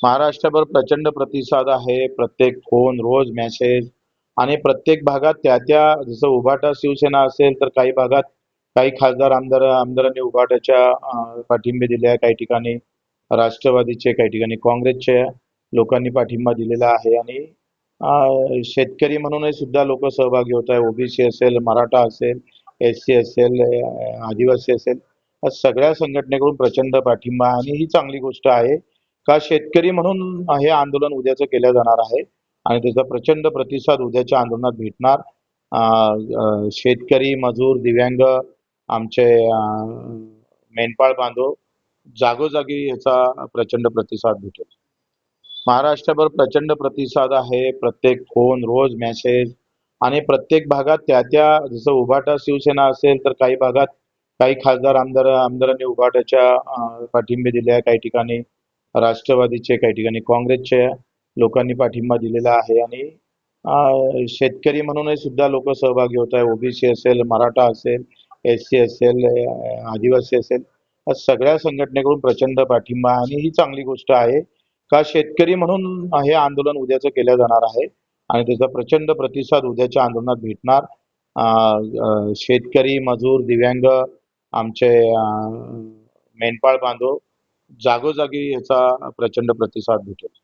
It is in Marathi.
महाराष्ट्रभर प्रचंड प्रतिसाद आहे. प्रत्येक फोन, रोज मेसेज आणि प्रत्येक भागात त्या जसं उभाटा शिवसेना असेल, तर काही भागात काही खासदार, आमदारांनी उभाटाच्या पाठिंबे दिले आहे. काही ठिकाणी राष्ट्रवादीचे, काही ठिकाणी काँग्रेसच्या लोकांनी पाठिंबा दिलेला आहे आणि शेतकरी म्हणूनही सुद्धा लोक सहभागी होत आहे. ओबीसी असेल, मराठा असेल, एससी असेल, आदिवासी असेल, या सगळ्या संघटनेकडून प्रचंड पाठिंबा आहे आणि ही चांगली गोष्ट आहे. का शेतकरी म्हणून हे आंदोलन उद्याचं केलं जाणार आहे आणि त्याचा प्रचंड प्रतिसाद उद्याच्या आंदोलनात भेटणार. शेतकरी, मजूर, दिव्यांग, आमचे मेंढपाळ बांधव जागोजागी याचा प्रचंड प्रतिसाद भेटेल. महाराष्ट्रभर प्रचंड प्रतिसाद आहे. प्रत्येक फोन, रोज मेसेज आणि प्रत्येक भागात त्या जसं उभाटा शिवसेना असेल, तर काही भागात काही खासदार, आमदारांनी उभाटाच्या पाठिंबे दिले आहे. काही ठिकाणी राष्ट्रवादीचे, काही ठिकाणी काँग्रेसच्या लोकांनी पाठिंबा दिलेला आहे आणि शेतकरी म्हणूनही सुद्धा लोक सहभागी होत आहे. ओबीसी असेल, मराठा असेल, एससी असेल, आदिवासी असेल, या सगळ्या संघटनेकडून प्रचंड पाठिंबा आहे आणि ही चांगली गोष्ट आहे. का शेतकरी म्हणून हे आंदोलन उद्याचं केलं जाणार आहे आणि त्याचा प्रचंड प्रतिसाद उद्याच्या आंदोलनात भेटणार. शेतकरी, मजूर, दिव्यांग, आमचे मेंढपाळ बांधव जागोजागी याचा प्रचंड प्रतिसाद भेटेल.